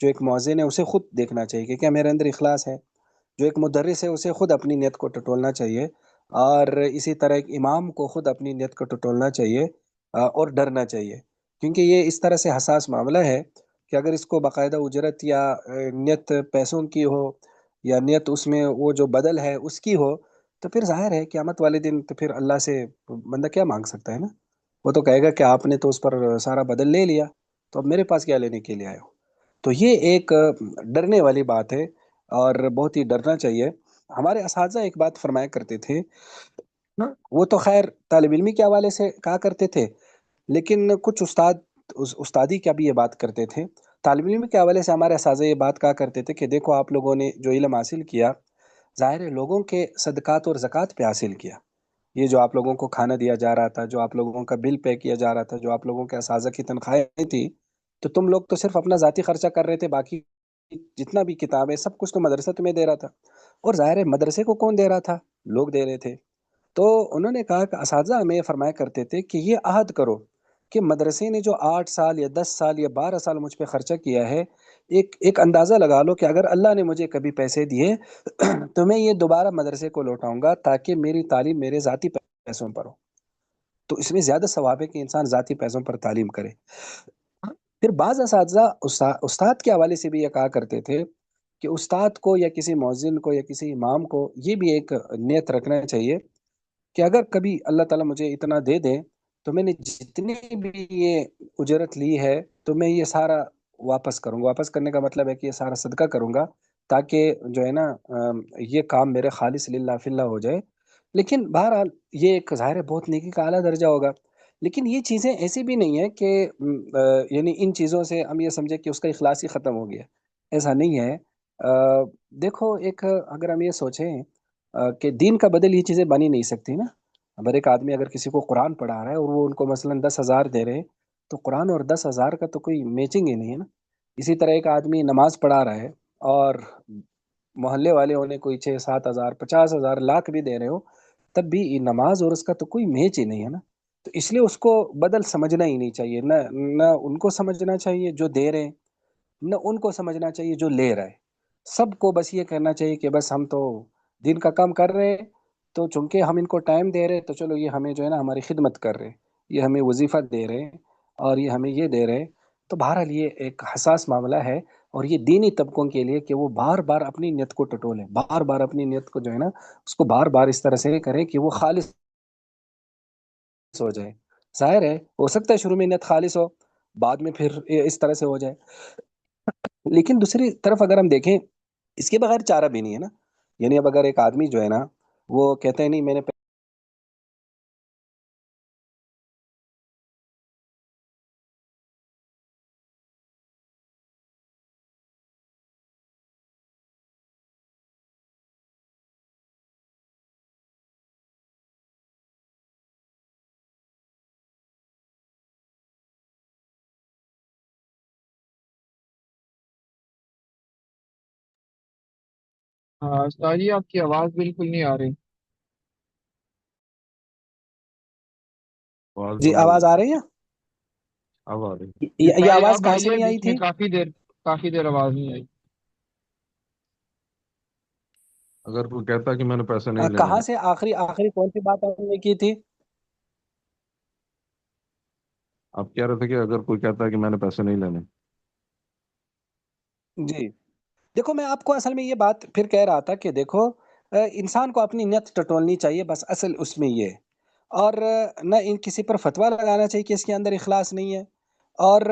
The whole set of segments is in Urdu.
جو ایک مؤذن ہے اسے خود دیکھنا چاہیے کہ کیا میرے اندر اخلاص ہے. جو ایک مدرس ہے اسے خود اپنی نیت کو ٹٹولنا چاہیے. اور اسی طرح ایک امام کو خود اپنی نیت کو ٹٹولنا چاہیے اور ڈرنا چاہیے. کیونکہ یہ اس طرح سے حساس معاملہ ہے کہ اگر اس کو باقاعدہ اجرت یا نیت پیسوں کی ہو یا نیت اس میں وہ جو بدل ہے اس کی ہو، تو پھر ظاہر ہے قیامت والے دن تو پھر اللہ سے بندہ کیا مانگ سکتا ہے نا. وہ تو کہے گا کہ آپ نے تو اس پر سارا بدل لے لیا، تو اب میرے پاس کیا لینے کے لیے آئے ہو. تو یہ ایک ڈرنے والی بات ہے اور بہت ہی ڈرنا چاہیے. ہمارے اساتذہ ایک بات فرمایا کرتے تھے، وہ تو خیر طالب علمی کے حوالے سے کہا کرتے تھے، لیکن کچھ استاد استادی کا بھی یہ بات کرتے تھے. طالب علم کے حوالے سے ہمارے اساتذہ یہ بات کہا کرتے تھے کہ دیکھو آپ لوگوں نے جو علم حاصل کیا، ظاہر ہے لوگوں کے صدقات اور زکوٰۃ پہ حاصل کیا. یہ جو آپ لوگوں کو کھانا دیا جا رہا تھا، جو آپ لوگوں کا بل پے کیا جا رہا تھا، جو آپ لوگوں کے اساتذہ کی تنخواہیں تھی، تو تم لوگ تو صرف اپنا ذاتی خرچہ کر رہے تھے، باقی جتنا بھی کتابیں سب کچھ تو مدرسہ تمہیں دے رہا تھا. اور ظاہر ہے مدرسے کو کون دے رہا تھا؟ لوگ دے رہے تھے. تو انہوں نے کہا کہ اساتذہ ہمیں یہ فرمایا کرتے تھے کہ یہ عہد کرو کہ مدرسے نے جو 8 سال یا 10 سال یا 12 سال مجھ پہ خرچہ کیا ہے، ایک اندازہ لگا لو کہ اگر اللہ نے مجھے کبھی پیسے دیے تو میں یہ دوبارہ مدرسے کو لوٹاؤں گا تاکہ میری تعلیم میرے ذاتی پیسوں پر ہو. تو اس میں زیادہ ثواب ہے کہ انسان ذاتی پیسوں پر تعلیم کرے. پھر بعض اساتذہ استاد کے حوالے سے بھی یہ کہا کرتے تھے کہ استاد کو یا کسی مؤذن کو یا کسی امام کو یہ بھی ایک نیت رکھنا چاہیے کہ اگر کبھی اللہ تعالیٰ مجھے اتنا دے دے تو میں نے جتنی بھی یہ اجرت لی ہے تو میں یہ سارا واپس کروں گا. واپس کرنے کا مطلب ہے کہ یہ سارا صدقہ کروں گا تاکہ جو ہے نا یہ کام میرے خالص للہ فی اللہ ہو جائے. لیکن بہرحال یہ ایک ظاہر ہے بہت نیکی کا اعلیٰ درجہ ہوگا. لیکن یہ چیزیں ایسی بھی نہیں ہیں کہ یعنی ان چیزوں سے ہم یہ سمجھیں کہ اس کا اخلاص ہی ختم ہو گیا. ایسا نہیں ہے. دیکھو ایک اگر ہم یہ سوچیں کہ دین کا بدل یہ چیزیں بنی نہیں سکتی نا. اگر ایک آدمی اگر کسی کو قرآن پڑھا رہا ہے اور وہ ان کو مثلا 10,000 دے رہے ہیں، تو قرآن اور 10,000 کا تو کوئی میچنگ ہی نہیں ہے نا. اسی طرح ایک آدمی نماز پڑھا رہا ہے اور محلے والے انہیں کوئی 6-7 ہزار 50,000 لاکھ بھی دے رہے ہو، تب بھی نماز اور اس کا تو کوئی میچ ہی نہیں ہے نا. تو اس لیے اس کو بدل سمجھنا ہی نہیں چاہیے. نہ ان کو سمجھنا چاہیے جو دے رہے ہیں، نہ ان کو سمجھنا چاہیے جو لے رہا ہے. سب کو بس یہ کرنا چاہیے کہ بس ہم تو دین کا کام کر رہے ہیں، تو چونکہ ہم ان کو ٹائم دے رہے ہیں تو چلو یہ ہمیں جو ہے نا ہماری خدمت کر رہے ہیں، یہ ہمیں وظیفہ دے رہے ہیں اور یہ ہمیں یہ دے رہے ہیں. تو بہرحال یہ ایک حساس معاملہ ہے اور یہ دینی طبقوں کے لیے کہ وہ بار بار اپنی نیت کو ٹٹولیں، بار بار اپنی نیت کو جو ہے نا اس کو بار بار اس طرح سے کریں کہ وہ خالص ہو جائے. ظاہر ہے ہو سکتا ہے شروع میں نیت خالص ہو، بعد میں پھر اس طرح سے ہو جائے. لیکن دوسری طرف اگر ہم دیکھیں اس کے بغیر چارہ بھی نہیں ہے نا. یعنی اب اگر ایک آدمی جو ہے نا وہ کہتے ہیں نہیں میں نے ہاں استاد جی، آپ کی آواز بالکل نہیں آ رہی۔ آواز جی بند ہو آواز گئی آ تھی، رہی ہے؟ اب آ رہی ہے۔ یہ استاد جی آواز اب کہاں سے آئیے، نہیں آئی بیچ میں تھی؟ کافی دیر آواز نہیں آئی۔ اگر کوئی کہتا ہے کہ میں نے پیسے نہیں لینے کہاں سے آخری آخری کون سی بات آپ نے کی تھی؟ آپ کہہ رہے تھے کہ اگر کوئی کہتا ہے کہ میں نے پیسے نہیں لینے۔ جی دیکھو میں آپ کو اصل میں یہ بات پھر کہہ رہا تھا کہ دیکھو انسان کو اپنی نیت ٹٹولنی چاہیے، بس اصل اس میں یہ ہے. اور نہ ان کسی پر فتویٰ لگانا چاہیے کہ اس کے اندر اخلاص نہیں ہے. اور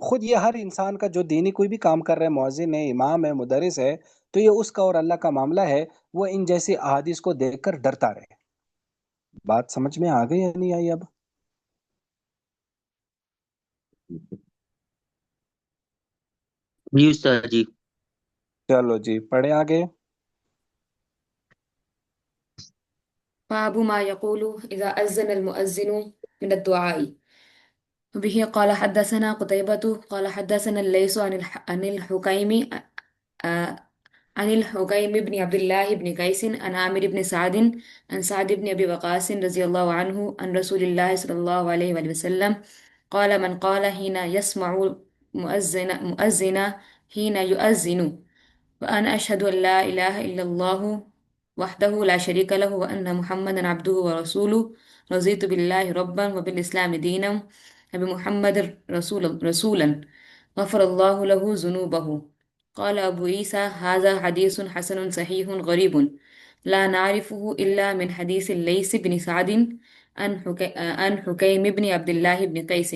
خود یہ ہر انسان کا جو دینی کوئی بھی کام کر رہا ہے، مؤذن ہے، امام ہے، مدرس ہے، تو یہ اس کا اور اللہ کا معاملہ ہے. وہ ان جیسی احادیث کو دیکھ کر ڈرتا رہے. بات سمجھ میں آ گئی یا نہیں آئی اب؟ جی استاد جی۔ چلو جی پڑھیں آگے. باب ما يقول إذا أذن المؤذن من الدعاء. وبه قال حدثنا قتيبة قال حدثنا الليث عن الحكيم عن الحكيم بن عبد الله بن قيس عن عامر بن سعد عن سعد بن أبي وقاص رضي الله عنه عن رسول الله صلى الله عليه وآله وسلم قال من قال حين يسمع مؤذنا حين يؤذن وأنا أشهد أن لا إله إلا الله وحده لا شريك له وأن محمدا عبده ورسوله رضيت بالله ربا وبالإسلام دينا وبمحمد رسولا غفر الله له ذنوبه. قال أبو عيسى هذا حديث حسن صحيح غريب لا نعرفه إلا من حديث الليث بن سعد عن حكيم بن عبد الله بن قيس.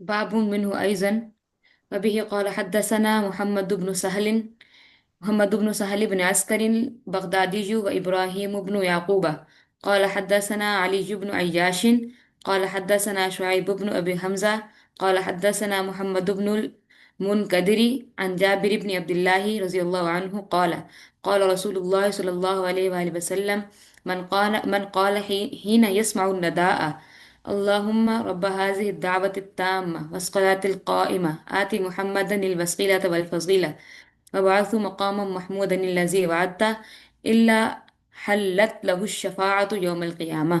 باب منه أيضا. وبه قال حدثنا محمد بن سهل بن عسكر البغدادي وإبراهيم بن يعقوب قال حدثنا علي بن عياش قال حدثنا شعيب بن أبي حمزة قال حدثنا محمد بن المنكدر عن جابر بن عبد الله رضي الله عنه قال قال رسول الله صلى الله عليه وآله وسلم من قال حين يسمع النداء اللهم رب هذه الدعوة التامة والصلاة القائمة آت محمدا الوسيلة والفضيلة وابعثه مقاما محمودا الذي وعدته إلا حلت له الشفاعة يوم القيامة.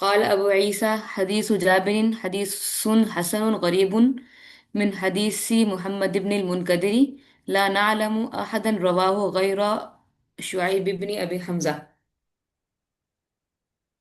قال أبو عيسى حديث جابر حديث حسن غريب من حديث محمد بن المنكدر لا نعلم أحدا رواه غير شعيب بن أبي حمزة.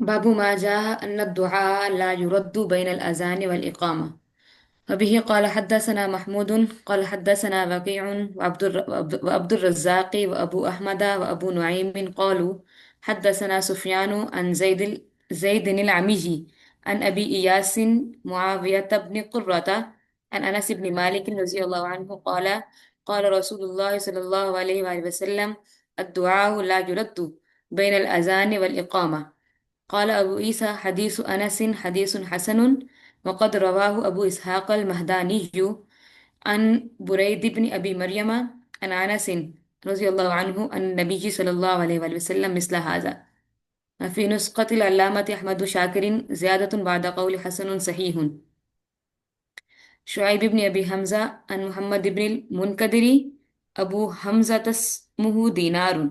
باب ما جاء أن الدعاء لا يرد بين الأذان والإقامة. وبه قال حدثنا محمود قال حدثنا وكيع وعبد الرزاق وأبو أحمد وأبو نعيم قالوا حدثنا سفيان عن زيد العميجي عن أبي إياس معاوية بن قرة عن أنس بن مالك رضي الله عنه قال قال رسول الله صلى الله عليه وآله وسلم الدعاء لا يرد بين الأذان والإقامة. قال أبو عيسى حديث أنس حديث حسن، وقد رواه أبو إسحاق المهداني عن بريد بن أبي مريم عن أنس رضي الله عنه عن النبي صلى الله عليه وآله وسلم مثل هذا. في نسخة العلامة أحمد شاكر زيادة بعد قول حسن صحيح. شعيب بن أبي حمزة عن محمد بن المنكدر أبو حمزة اسمه دينار.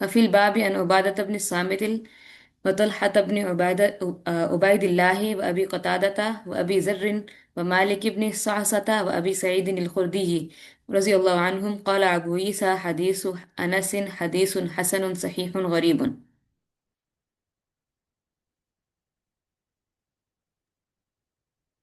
وفي الباب عن عبادة بن الصامت وطلحة بن عبيد الله وأبي قتادة وأبي ذر ومالك بن صعصة وأبي سعيد الخدري رضي الله عنهم. قال أبو عيسى حديث أنس حديث حسن صحيح غريب.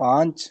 5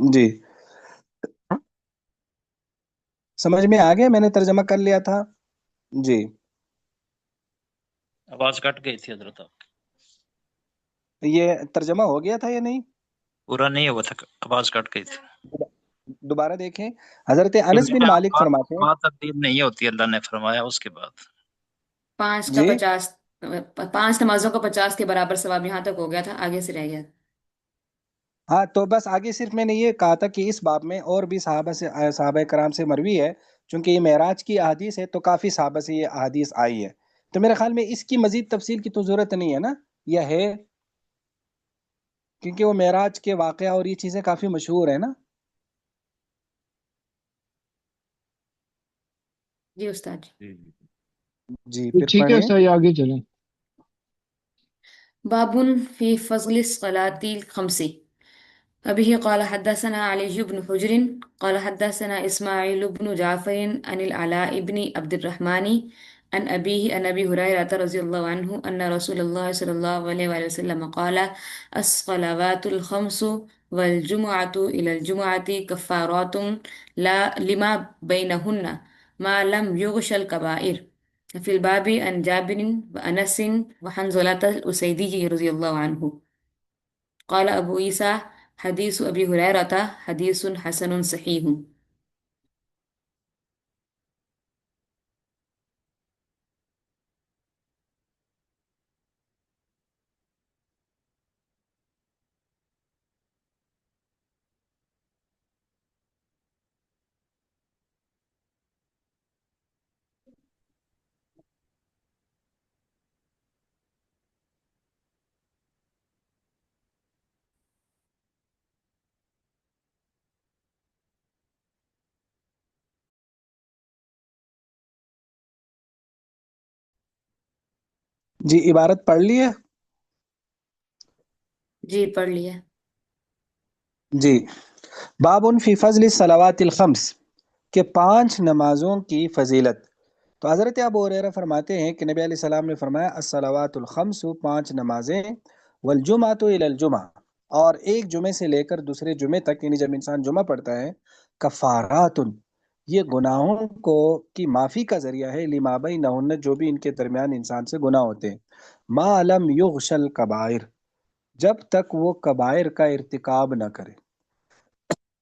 جی سمجھ میں آ گیا، میں نے ترجمہ کر لیا تھا جی۔ آواز کٹ گئی تھی حضرت آپ کی۔ یہ ترجمہ ہو گیا تھا یا نہیں؟ پورا نہیں ہوا تھا، آواز کٹ گئی تھی۔ دوبارہ دیکھیں، حضرت انس بن مالک فرماتے ہیں، بات تبدیل نہیں ہوتی، اللہ نے فرمایا اس کے بعد۔ 5 کا جی 50، 5 نمازوں کا 50 کے برابر ثواب، یہاں تک ہو گیا تھا، آگے سے رہ گیا۔ ہاں، تو بس آگے صرف میں نے یہ کہا تھا کہ اس باب میں اور بھی صحابہ کرام سے مروی ہے، چونکہ یہ معراج کی احادیث ہے تو کافی صحابہ سے یہ احادیث آئی ہے، تو میرے خیال میں اس کی مزید تفصیل کی تو ضرورت نہیں ہے نا، یا ہے؟ کیونکہ وہ معراج کے واقعہ اور یہ چیزیں کافی مشہور ہیں نا۔ جی استاد جی۔ جی جی پھر ٹھیک ہے پڑھیں۔ استاد، آگے چلیں۔ باب في فضل الصلاة الخمس. أبيه قال حدثنا علي بن حجر قال حدثنا إسماعيل بن جعفر عن العلاء بن عبد الرحمن عن أبيه عن أبي هريرة رضي الله عنه أن رسول الله صلى الله عليه وآله وسلم قال: الصلوات الخمس والجمعة إلى الجمعة كفارات لا لما بينهن ما لم يغش الكبائر. في الباب عن جابر وأنس وحنظلة الأسيدي رضي الله عنه. قال أبو عيسى حديث أبي هريرة حديث حسن صحيح. جی عبارت پڑھ لی ہے؟ جی پڑھ لیا۔ جی باب فی فضل الصلوات الخمس، کہ 5 نمازوں کی فضیلت۔ تو حضرت ابو ہریرہ فرماتے ہیں کہ نبی علیہ السلام نے فرمایا الصلوات الخمس، 5 نمازیں، والجمعۃ الی الجمعہ، اور ایک جمعے سے لے کر دوسرے جمعے تک، یعنی جب انسان جمعہ پڑھتا ہے، کفارات، یہ گناہوں کو کی معافی کا ذریعہ ہے، لما بینہن، جو بھی ان کے درمیان انسان سے گناہ ہوتے ہیں، ما لم یغش الکبائر، جب تک وہ کبائر کا ارتکاب نہ کرے،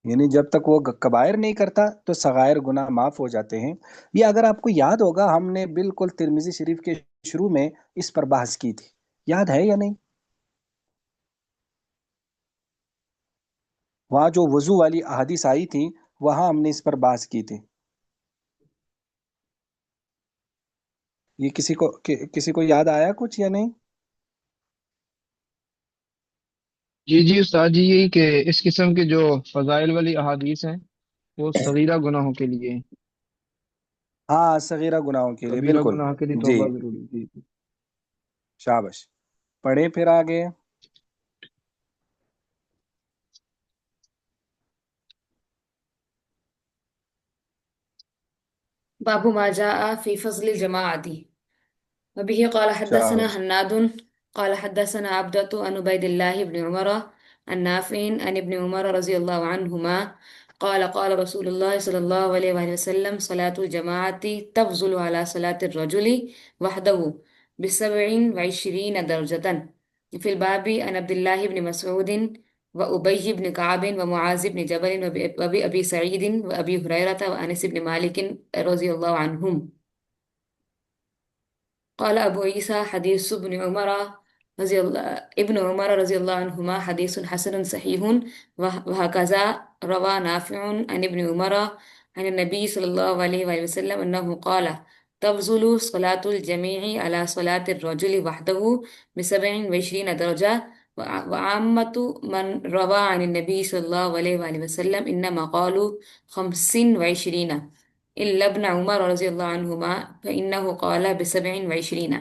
یعنی جب تک وہ کبائر نہیں کرتا تو صغائر گناہ معاف ہو جاتے ہیں۔ یہ اگر آپ کو یاد ہوگا، ہم نے بالکل ترمذی شریف کے شروع میں اس پر بحث کی تھی، یاد ہے یا نہیں؟ وہاں جو وضو والی احادیث آئی تھی، وہاں ہم نے اس پر بحث کی تھی۔ یہ کسی کو یاد آیا کچھ یا نہیں؟ جی جی استاد جی، یہی کہ اس قسم کے جو فضائل والی احادیث ہیں وہ صغیرہ گناہوں کے لیے ہیں، ہاں، صغیرہ گناہوں کے لیے، کبیرہ بالکل۔ گناہ کے لیے جی توبہ ضروری جی جی۔ شابش، پڑھیں پھر آگے۔ باب ما جاء في فضل الجماعة. وبه قال حدثنا شابش۔ هناد قال حدثنا عبدة عن عبيد الله بن عمر عن نافع عن ابن عمر رضي الله عنهما قال قال رسول الله صلى الله عليه وآله وسلم: صلاة الجماعة تفضل على صلاة الرجل وحده ب27 درجة. في الباب عن عبد الله بن مسعود وأبي بن كعب ومعاذ بن جبل وأبي سعيد وأبي هريرة وأنس بن مالك رضي الله عنهم. قال أبو عيسى حديث ابن عمر رضي الله عنهما حديث حسن صحيح. وهكذا روى نافع عن ابن عمر عن النبي صلى الله عليه وآله وسلم أنه قال: تفضل صلاة الجميع على صلاة الرجل وحده ب27 درجة. وعامة من روى عن النبي صلى الله عليه وآله وسلم إنما قالوا 25، إلا ابن عمر رضي الله عنهما فإنه قال ب27.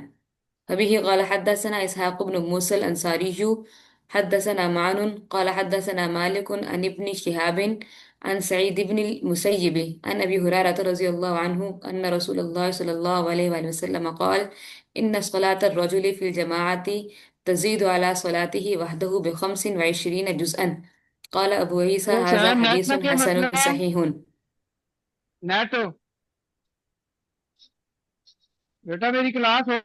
وبه قال حدثنا إسحاق بن موسى الأنصاري حدثنا معن قال حدثنا مالك عن ابن شهاب عن سعيد بن المسيب عن أبي هريرة رضي الله عنه أن رسول الله صلى الله عليه وآله وسلم قال: إن صلاة الرجل في الجماعة تزيد على صلاته وحده ب25 جزءا. قال أبو عيسى تو هذا شاید نیٹ حديث کا کیا حسن مسئلہ ہے؟ صحيح. نیٹ بیٹا میری کلاس ہے.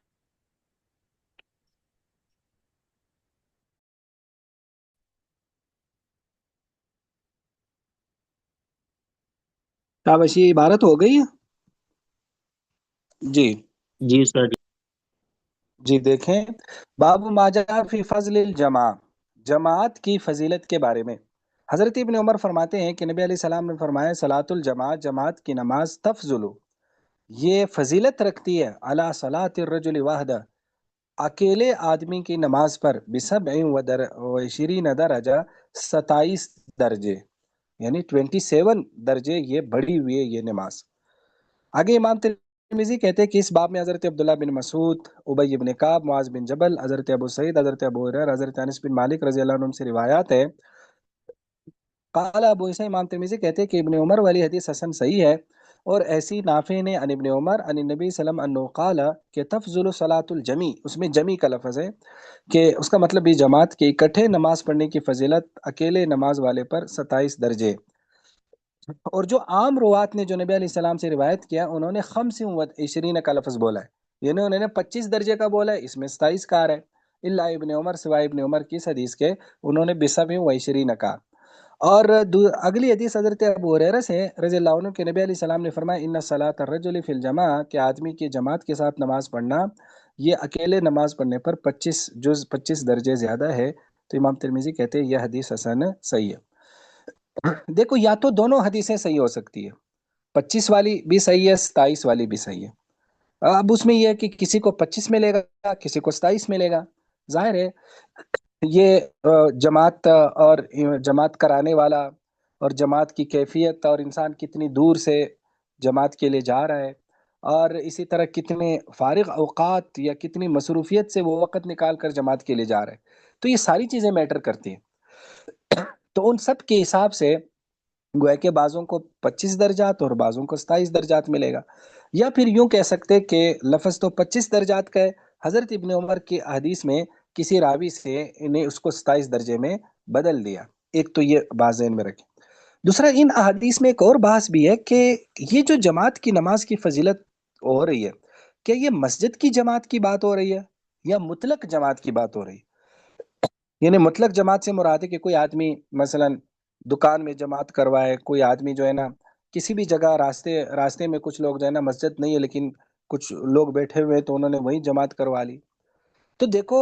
کیا بس یہ عبارت ہو گئی ہے؟ جی جی استاد جی. جی دیکھیں، باب ما جاء فی فضل الجماع، جماعت کی فضیلت کے بارے میں حضرت ابن عمر فرماتے ہیں کہ نبی علیہ السلام نے فرمایا صلاۃ الجماعت، جماعت کی نماز تفضل، یہ فضیلت رکھتی ہے علی صلاۃ الرجل واحدہ، اکیلے آدمی کی نماز پر، بسبع و عشرین درجہ، 27 درجے، یعنی 27 درجے یہ بڑھی ہوئی ہے یہ نماز. آگے امام ترمذی کہتے ہیں کہ اس باب میں حضرت عبداللہ بن مسعود، ابی بن کعب، معاذ بن جبل، حضرت ابو سعید، حضرت ابو ہریرہ، حضرت انس بن مالک رضی اللہ عنہ سے روایات ہے. قال ابو عیسیٰ، امام ترمذی کہتے ہیں کہ ابن عمر والی حدیث حسن صحیح ہے، اور ایسی نافع نے عن ابن عمر عن النبی صلی اللہ علیہ وسلم انه قال کہ تفضل صلاۃ الجمی، اس میں جمی کا لفظ ہے کہ اس کا مطلب یہ جماعت کے اکٹھے نماز پڑھنے کی فضیلت اکیلے نماز والے پر 27 درجے. اور جو عام روات نے جو نبی علیہ السلام سے روایت کیا، انہوں نے 25 کا لفظ بولا ہے، یعنی انہوں نے 25 درجے کا بولا ہے، اس میں 27 کا آ رہا ہے. اللہ ابن عمر، سوائے ابن عمر کی اس حدیث کے، انہوں نے بسبع و عشرین کا. اور اگلی حدیث حضرت ابو ہریرہ سے رضی اللہ عنہ کے نبی علیہ السلام نے فرمایا ان صلاۃ الرجل فی الجماع، کہ آدمی کی جماعت کے ساتھ نماز پڑھنا یہ اکیلے نماز پڑھنے پر 25 درجے زیادہ ہے. تو امام ترمذی کہتے ہیں یہ حدیث حسن صحیح ہے. دیکھو، یا تو دونوں حدیثیں صحیح ہو سکتی ہے، 25 والی بھی صحیح ہے، 27 والی بھی صحیح ہے. اب اس میں یہ ہے کہ کسی کو 25 ملے گا، کسی کو 27 ملے گا. ظاہر ہے یہ جماعت اور جماعت کرانے والا اور جماعت کی کیفیت، اور انسان کتنی دور سے جماعت کے لیے جا رہا ہے، اور اسی طرح کتنے فارغ اوقات یا کتنی مصروفیت سے وہ وقت نکال کر جماعت کے لیے جا رہا ہے، تو یہ ساری چیزیں میٹر کرتی ہیں. تو ان سب کے حساب سے گویا کہ بعضوں کو 25 درجات اور بعضوں کو 27 درجات ملے گا. یا پھر یوں کہہ سکتے کہ لفظ تو 25 درجات کا ہے، حضرت ابن عمر کی حدیث میں کسی راوی سے انہیں اس کو 27 درجے میں بدل دیا. ایک تو یہ بات ذہن میں رکھیں. دوسرا، ان احادیث میں ایک اور بحث بھی ہے کہ یہ جو جماعت کی نماز کی فضیلت ہو رہی ہے، کیا یہ مسجد کی جماعت کی بات ہو رہی ہے یا مطلق جماعت کی بات ہو رہی ہے؟ یعنی مطلق جماعت سے مراد ہے کہ کوئی آدمی مثلا دکان میں جماعت کروائے، کوئی آدمی جو ہے نا کسی بھی جگہ راستے میں کچھ لوگ جو ہے نا، مسجد نہیں ہے لیکن کچھ لوگ بیٹھے ہوئے تو انہوں نے وہیں جماعت کروا لی. تو دیکھو،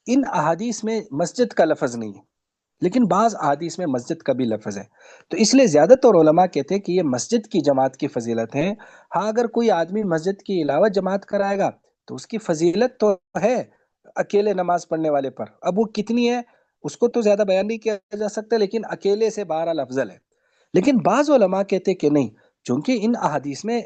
ان احادیث میں مسجد کا لفظ نہیں ہے، لیکن بعض احادیث میں مسجد کا بھی لفظ ہے. تو اس لیے زیادہ تر علماء کہتے ہیں کہ یہ مسجد کی جماعت کی فضیلت ہے. ہاں، اگر کوئی آدمی مسجد کے علاوہ جماعت کرائے گا تو اس کی فضیلت تو ہے اکیلے نماز پڑھنے والے پر. اب وہ کتنی ہے اس کو تو زیادہ بیان نہیں کیا جا سکتا، لیکن اکیلے سے بہرحال افضل ہے. لیکن بعض علماء کہتے کہ نہیں، چونکہ ان احادیث میں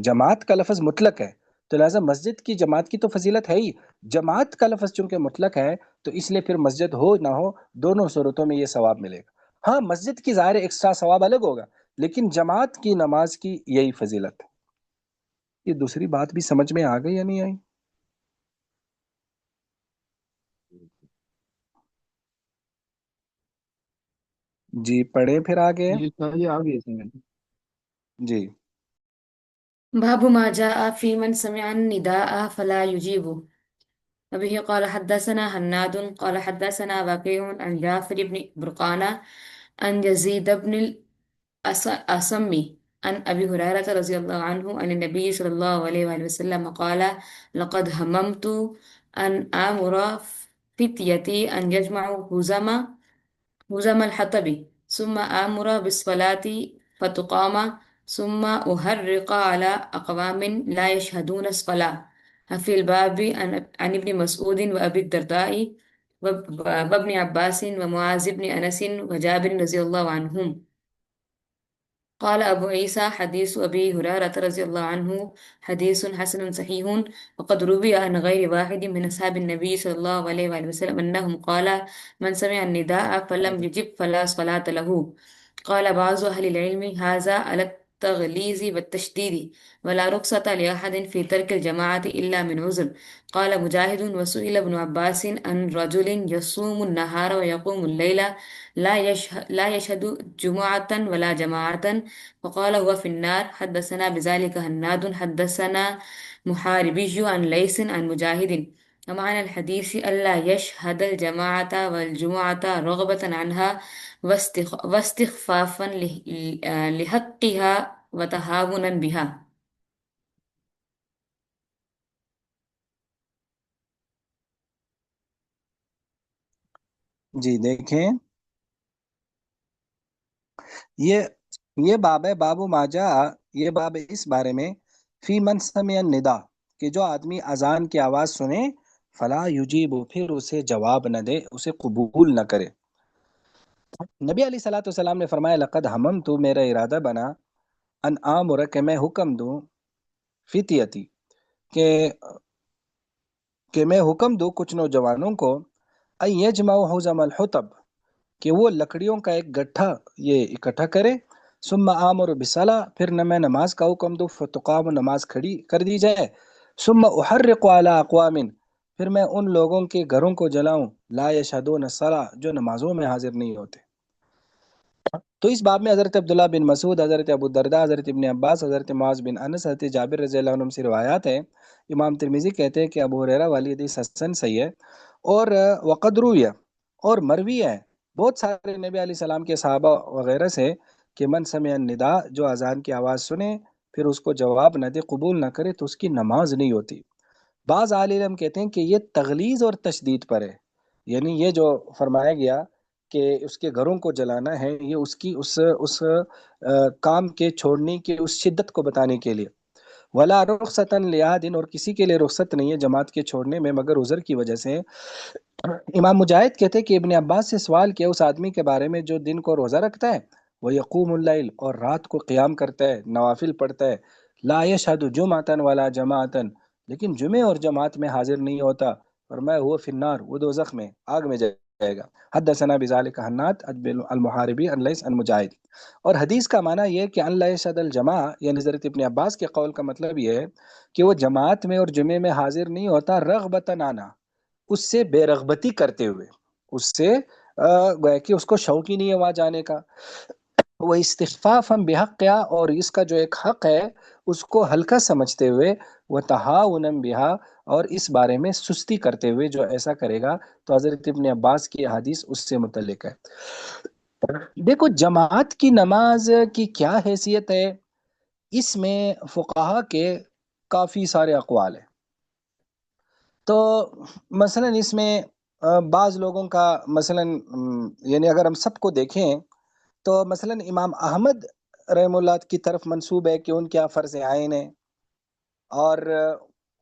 جماعت کا لفظ مطلق ہے، تو لہٰذا مسجد کی جماعت کی تو فضیلت ہے ہی. جماعت کا لفظ چونکہ مطلق ہے تو اس لیے پھر مسجد ہو نہ ہو، دونوں صورتوں میں یہ ثواب ملے گا. ہاں، مسجد کی ظاہر ایکسٹرا ثواب الگ ہوگا، لیکن جماعت کی نماز کی یہی فضیلت ہے. یہ دوسری بات بھی سمجھ میں آ گئی یا نہیں آئی؟ جی پڑھیں پھر آگے. جی استاد جی آ گئی سمجھ. جی باب ما جاء في من سمع النداء فلا يجيبه. وبه قال حدثنا هناد قال حدثنا وكيع عن جعفر بن برقانة عن يزيد بن الأصم عن أبي هريرة رضي الله عنه عن النبي صلى الله عليه وآله وسلم قال لقد هممت أن آمر فتيتي أن يجمعوا هزم الحطب ثم آمر بالصلاة فتقام ثم أهرق على أقوام لا يشهدون الصلاة. في الباب عن ابن مسعود وأبي الدرداء وابن عباس ومعاذ بن أنس وجابر رضي الله عنهم. قال أبو عيسى حديث أبي هريرة رضي الله عنه حديث حسن صحيح. وقد روي عن غير واحد من أصحاب النبي صلى الله عليه وآله وسلم أنهم قال من سمع النداء فلم يجب فلا صلاة له. قال بعض أهل العلم هذا على التغليظ والتشديد ولا رخصة لأحد في ترك الجماعة إلا من عذر. قال مجاهد وسئل ابن عباس عن رجل يصوم النهار ويقوم الليل لا يشهد جمعة ولا جماعة فقال هو في النار. حدثنا بذلك هناد حدثنا محاربي عن ليس عن مجاهد. ومعنى الحديث ألا يشهد الجماعة والجمعة رغبة عنها واستخفافا لحقها وتهاونا بها. جی دیکھیں، یہ یہ باب ہے، باب ماجا، یہ باب اس بارے میں فی من سمع الندا، کہ جو آدمی اذان کی آواز سنے فلا یجیب، پھر اسے جواب نہ دے، اسے قبول نہ کرے۔ نبی علیہ الصلوۃ والسلام نے فرمایا لقد ہممت، میرا ارادہ بنا، ان آمر، کہ میں حکم دوں، فتیتی، کہ میں حکم دوں کچھ نوجوانوں کو، ان یجمعوا حزم الحطب، کہ وہ لکڑیوں کا ایک گٹھا یہ اکٹھا کرے، ثم آمر بصلاۃ، پھر نہ میں نماز کا حکم دوں، فتقام، نماز کھڑی کر دی جائے، ثم احرق علی اقوام، پھر میں ان لوگوں کے گھروں کو جلاؤں، لا یشہدون الصلاۃ، جو نمازوں میں حاضر نہیں ہوتے۔ تو اس باب میں حضرت عبداللہ بن مسعود، حضرت ابو الدرداء، حضرت ابن عباس، حضرت معاذ بن انس، حضرت جابر رضی اللہ عنہ سے روایات ہیں۔ امام ترمذی کہتے ہیں کہ ابو ہریرہ والی حدیث حسن صحیح ہے، اور وقد روی، اور مروی ہے بہت سارے نبی علیہ السلام کے صحابہ وغیرہ سے، کہ من سمع النداء، جو اذان کی آواز سنے پھر اس کو جواب نہ دے، قبول نہ کرے، تو اس کی نماز نہیں ہوتی۔ بعض عالم علم کہتے ہیں کہ یہ تغلیظ اور تشدید پر ہے، یعنی یہ جو فرمایا گیا کہ اس کے گھروں کو جلانا ہے، یہ اس کی اس کام کے چھوڑنے کی اس شدت کو بتانے کے لیے۔ ولا رخصتا لأحد، اور کسی کے لیے رخصت نہیں ہے جماعت کے چھوڑنے میں مگر عذر کی وجہ سے۔ امام مجاہد کہتے ہیں کہ ابن عباس سے سوال کیا اس آدمی کے بارے میں جو دن کو روزہ رکھتا ہے، وہ یقوم اللیل، اور رات کو قیام کرتا ہے، نوافل پڑھتا ہے، لا یشہد جمعۃ ولا جماعۃ، لیکن جمعے اور جماعت میں حاضر نہیں ہوتا، فرمایا ہوا فی النار، وہ دوزخ میں، آگ میں جائے گا۔ حدثنا بذلک حناد المحاربی عن لیث عن مجاہد۔ اور حدیث کا معنی یہ ہے کہ ان لا یشہد الجماع، یعنی حضرت ابن عباس کے قول کا مطلب یہ ہے کہ وہ جماعت میں اور جمعے میں حاضر نہیں ہوتا، رغبتاً آنا، اس سے بے رغبتی کرتے ہوئے، اس سے گویا کہ اس کو شوق ہی نہیں ہے وہاں جانے کا، وہ استخفافا بحقها، اور اس کا جو ایک حق ہے اس کو ہلکا سمجھتے ہوئے، وہ تہاونا بہا، اور اس بارے میں سستی کرتے ہوئے جو ایسا کرے گا، تو حضرت ابن عباس کی حدیث اس سے متعلق ہے۔ دیکھو جماعت کی نماز کی کیا حیثیت ہے، اس میں فقہا کے کافی سارے اقوال ہیں۔ تو مثلا اس میں بعض لوگوں کا مثلا یعنی اگر ہم سب کو دیکھیں تو مثلا امام احمد رحم اللہ کی طرف منسوب ہے کہ ان کیا فرض عین ہے، اور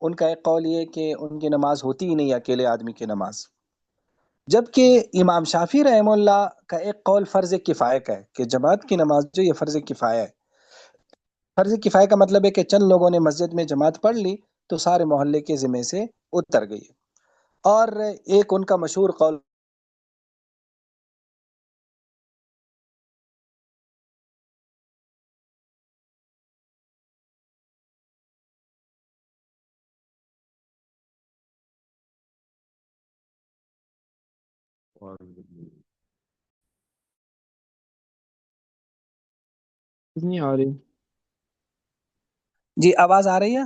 ان کا ایک قول یہ کہ ان کی نماز ہوتی ہی نہیں اکیلے آدمی کی نماز، جبکہ امام شافعی رحم اللہ کا ایک قول فرض کفایہ کا ہے کہ جماعت کی نماز جو یہ فرض کفایہ ہے۔ فرض کفایہ کا مطلب ہے کہ چند لوگوں نے مسجد میں جماعت پڑھ لی تو سارے محلے کے ذمے سے اتر گئی۔ اور ایک ان کا مشہور قول نہیں آ رہی۔ جی آواز آ رہی ہے؟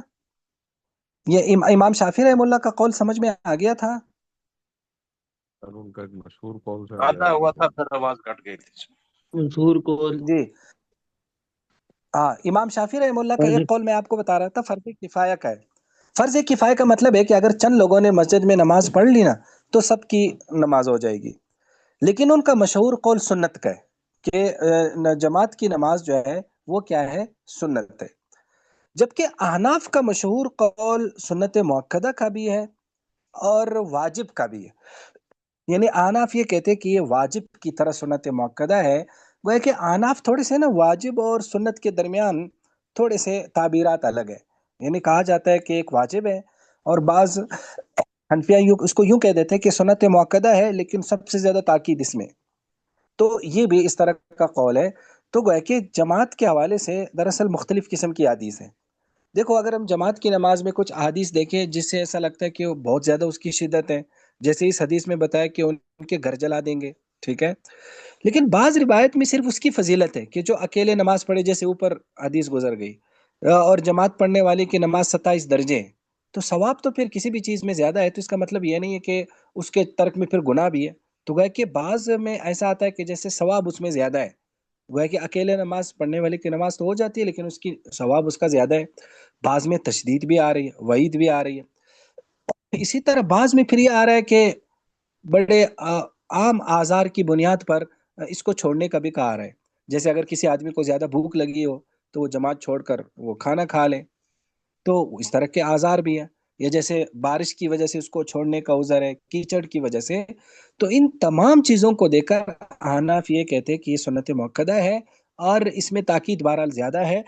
یہ امام شافعی رحم اللہ کا قول سمجھ میں آ گیا تھا؟ ان کا ایک مشہور قول سے آدھا ہوا تھا پھر آواز کٹ گئی تھی۔ منصور قول جی ہاں، امام شافعی رحم اللہ کا ایک قول میں آپ کو بتا رہا تھا فرض کفایہ کا ہے۔ فرض کفایہ کا مطلب ہے کہ اگر چند لوگوں نے مسجد میں نماز پڑھ لی نا تو سب کی نماز ہو جائے گی، لیکن ان کا مشہور قول سنت کا ہے کہ جماعت کی نماز جو ہے وہ کیا ہے، سنت ہے، جبکہ احناف کا مشہور قول سنت مؤکدہ کا بھی ہے اور واجب کا بھی ہے۔ یعنی احناف یہ کہتے ہیں کہ یہ واجب کی طرح سنت مؤکدہ ہے، وہ ہے کہ احناف تھوڑے سے نا واجب اور سنت کے درمیان تھوڑے سے تعبیرات الگ ہے، یعنی کہا جاتا ہے کہ ایک واجب ہے، اور بعض حنفیہ اس کو یوں کہہ دیتے ہیں کہ سنت مؤکدہ ہے لیکن سب سے زیادہ تاکید اس میں۔ تو یہ بھی اس طرح کا قول ہے تو گویا کہ جماعت کے حوالے سے دراصل مختلف قسم کی حدیث ہیں. دیکھو اگر ہم جماعت کی نماز میں کچھ احادیث دیکھیں جس سے ایسا لگتا ہے کہ وہ بہت زیادہ اس کی شدت ہے، جیسے اس حدیث میں بتایا کہ ان کے گھر جلا دیں گے، ٹھیک ہے، لیکن بعض روایت میں صرف اس کی فضیلت ہے کہ جو اکیلے نماز پڑھے، جیسے اوپر حدیث گزر گئی، اور جماعت پڑھنے والے کی نماز 27 درجے ہیں، تو ثواب تو پھر کسی بھی چیز میں زیادہ ہے، تو اس کا مطلب یہ نہیں ہے کہ اس کے ترک میں پھر گناہ بھی ہے. تو گویا کہ بعض میں ایسا آتا ہے کہ جیسے ثواب اس میں زیادہ ہے، گویا کہ اکیلے نماز پڑھنے والے کی نماز تو ہو جاتی ہے لیکن اس کی ثواب اس کا زیادہ ہے. بعض میں تشدید بھی آ رہی ہے، وعید بھی آ رہی ہے. اسی طرح بعض میں پھر یہ آ رہا ہے کہ بڑے عام آزار کی بنیاد پر اس کو چھوڑنے کا بھی کہا رہا ہے. جیسے اگر کسی آدمی کو زیادہ بھوک لگی ہو تو وہ جماعت چھوڑ کر وہ کھانا کھا لے، تو اس طرح کے آزار بھی ہیں. یا جیسے بارش کی وجہ سے اس کو چھوڑنے کا عذر ہے، کیچڑ کی وجہ سے. تو ان تمام چیزوں کو دیکھ کر حناف یہ کہتے ہیں کہ یہ سنت موقدہ ہے اور اس میں تاکید بہرحال زیادہ ہے،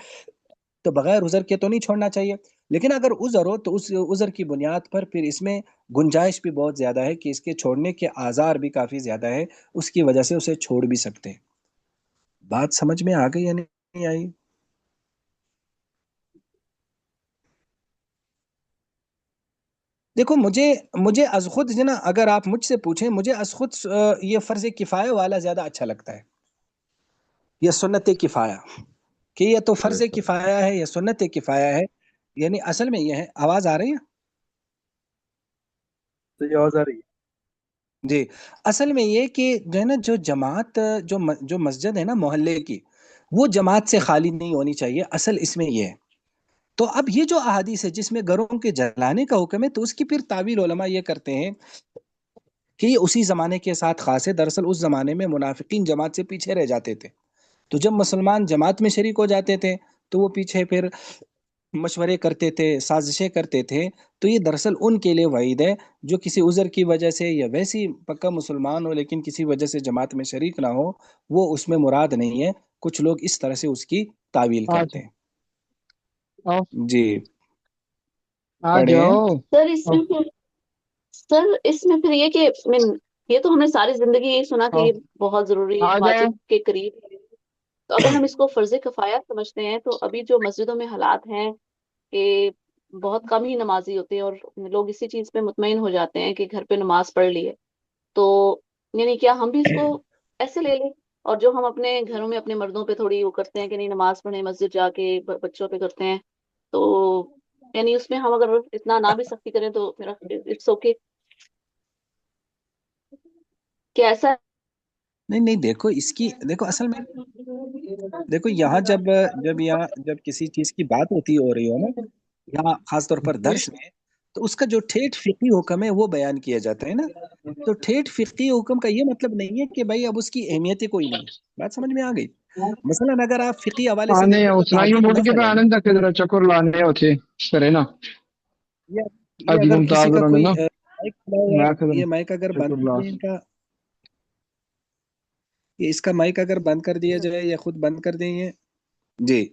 تو بغیر عذر کے تو نہیں چھوڑنا چاہیے. لیکن اگر عذر ہو تو اس عذر کی بنیاد پر پھر اس میں گنجائش بھی بہت زیادہ ہے کہ اس کے چھوڑنے کے آزار بھی کافی زیادہ ہے، اس کی وجہ سے اسے چھوڑ بھی سکتے ہیں. بات سمجھ میں آ گئی یا نہیں آئی؟ دیکھو مجھے از خود جو نا، اگر آپ مجھ سے پوچھیں، مجھے از خود یہ فرض کفایہ والا زیادہ اچھا لگتا ہے، یہ سنت کفایہ، کہ یہ تو فرض کفایہ ہے یا سنت کفایہ ہے. یعنی اصل میں یہ ہے، آواز آ رہی ہے؟ تو یہ آواز آ رہی ہے؟ جی، اصل میں یہ کہ جو ہے نا، جو جماعت جو مسجد ہے نا محلے کی، وہ جماعت سے خالی نہیں ہونی چاہیے. اصل اس میں یہ ہے. تو اب یہ جو احادیث ہے جس میں گھروں کے جلانے کا حکم ہے، تو اس کی پھر تعویل علماء یہ کرتے ہیں کہ یہ اسی زمانے کے ساتھ خاص ہے. دراصل اس زمانے میں منافقین جماعت سے پیچھے رہ جاتے تھے، تو جب مسلمان جماعت میں شریک ہو جاتے تھے تو وہ پیچھے پھر مشورے کرتے تھے، سازشیں کرتے تھے. تو یہ دراصل ان کے لیے وعید ہے جو کسی عذر کی وجہ سے یا ویسی پکا مسلمان ہو لیکن کسی وجہ سے جماعت میں شریک نہ ہو، وہ اس میں مراد نہیں ہے. کچھ لوگ اس طرح سے اس کی تعویل آ کرتے ہیں. جاؤ جی آ پڑھیں. جاؤ. سر اس میں پھر یہ کہ یہ تو ہم نے ساری زندگی یہی سنا کہ آ یہ بہت ضروری ہے، آ جائیں. واجب کے قریب ہے. تو اگر ہم اس کو فرض کفایہ سمجھتے ہیں تو ابھی جو مسجدوں میں حالات ہیں کہ بہت کم ہی نمازی ہوتے ہیں اور لوگ اسی چیز پہ مطمئن ہو جاتے ہیں کہ گھر پہ نماز پڑھ لی ہے، تو یعنی کیا ہم بھی اس کو ایسے لے لیں؟ اور جو ہم اپنے گھروں میں اپنے مردوں پہ تھوڑی وہ کرتے ہیں کہ نہیں نماز پڑھیں مسجد جا کے، بچوں پہ کرتے ہیں، تو یعنی اس میں ہم اگر اتنا نہ بھی سختی کریں تو میرا اٹس اوکے. کیا ایسا نہیں دیکھو اس کی، دیکھو اصل میں دیکھو یہاں جب کسی چیز کی بات ہو رہی ہو نا، یہاں خاص طور پر درس میں، تو اس کا جو ٹھیٹ فقہی حکم ہے وہ بیان کیا جاتا ہے نا. تو ٹھیٹ فقہی حکم کا یہ مطلب نہیں ہے کہ بھائی اب اس کی اہمیت ہی کوئی نہیں ہے. بات سمجھ میں آ گئی؟ مثلا اگر آپ فقہی حوالے سے آنے دیکھیں تو اسنائی تہجد موٹی کے نفل پہ ہے نا. آنند تک ذرا چکر لانے ہوتے کرے نا. یہ یہ اجی اگر کسی ممتاز کا رہے کوئی نا مائک کھلا ہوا میں ہے، یہ مائک اگر بند چکر کر دیں لاس. ان کا، یہ اس کا مائک اگر بند کر دیا جائے یا خود بند کر دیں یہ. جی،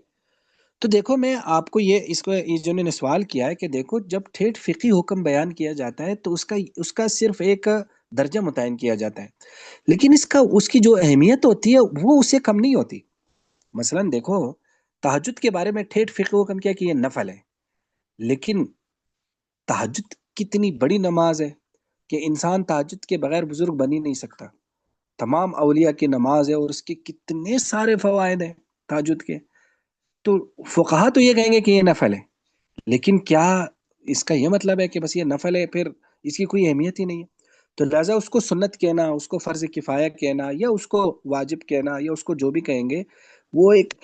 تو دیکھو میں آپ کو یہ جنہوں نے سوال کیا ہے کہ دیکھو جب ٹھیٹ فقہی حکم بیان کیا جاتا ہے تو اس کا صرف ایک درجہ متعین کیا جاتا ہے، لیکن اس کی جو اہمیت ہوتی ہے وہ اس سے کم نہیں ہوتی. مثلا دیکھو تہجد کے بارے میں ٹھیٹ فقہی حکم کیا کہ یہ نفل ہے، لیکن تہجد کتنی بڑی نماز ہے کہ انسان تہجد کے بغیر بزرگ بن ہی نہیں سکتا. تمام اولیاء کی نماز ہے اور اس کے کتنے سارے فوائد ہیں تہجد کے. تو فقہا تو یہ کہیں گے کہ یہ نفل ہے، لیکن کیا اس کا یہ مطلب ہے کہ بس یہ نفل ہے پھر اس کی کوئی اہمیت ہی نہیں ہے؟ تو لہٰذا اس کو سنت کہنا، اس کو فرض کفایہ کہنا، یا اس کو واجب کہنا، یا اس کو جو بھی کہیں گے، وہ ایک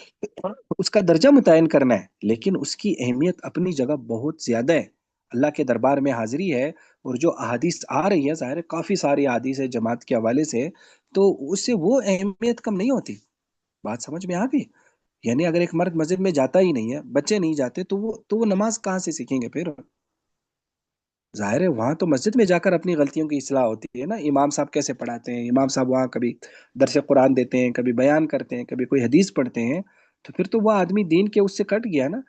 اس کا درجہ متعین کرنا ہے، لیکن اس کی اہمیت اپنی جگہ بہت زیادہ ہے. اللہ کے دربار میں حاضری ہے، اور جو احادیث آ رہی ہے ظاہر ہے کافی ساری احادیث ہے جماعت کے حوالے سے، تو اس سے وہ اہمیت کم نہیں ہوتی. بات سمجھ میں آ گئی؟ یعنی اگر ایک مرد مسجد میں جاتا ہی نہیں ہے، بچے نہیں جاتے، تو وہ نماز کہاں سے سیکھیں گے پھر؟ ظاہر ہے وہاں تو مسجد میں جا کر اپنی غلطیوں کی اصلاح ہوتی ہے نا. امام صاحب کیسے پڑھاتے ہیں، امام صاحب وہاں کبھی درس قرآن دیتے ہیں، کبھی بیان کرتے ہیں، کبھی کوئی حدیث پڑھتے ہیں، تو پھر تو وہ آدمی دین کے اس سے کٹ گیا نا.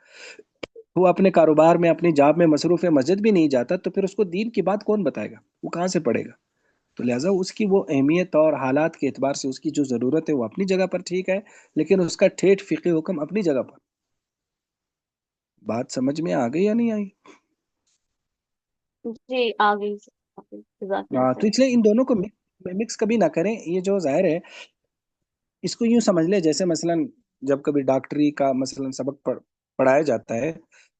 وہ اپنے کاروبار میں اپنی جاب میں مصروف ہے، مسجد بھی نہیں جاتا، تو پھر اس کو دین کی بات کون بتائے گا؟ وہ کہاں سے پڑھے گا؟ تو لہٰذا اس کی وہ اہمیت اور حالات کے اعتبار سے اس کی جو ضرورت ہے وہ اپنی جگہ پر ٹھیک ہے، لیکن اس کا ٹھیٹ فقہی حکم اپنی جگہ پر۔ بات سمجھ میں آ گئی یا نہیں آئی؟ جی آ گئی، جزاک اللہ ہاں، خیر۔ تو اس لیے ان دونوں کو مکس کبھی نہ کریں۔ یہ جو ظاہر ہے اس کو یوں سمجھ لیں جیسے مثلا جب کبھی ڈاکٹری کا مثلا سبق پڑھایا جاتا ہے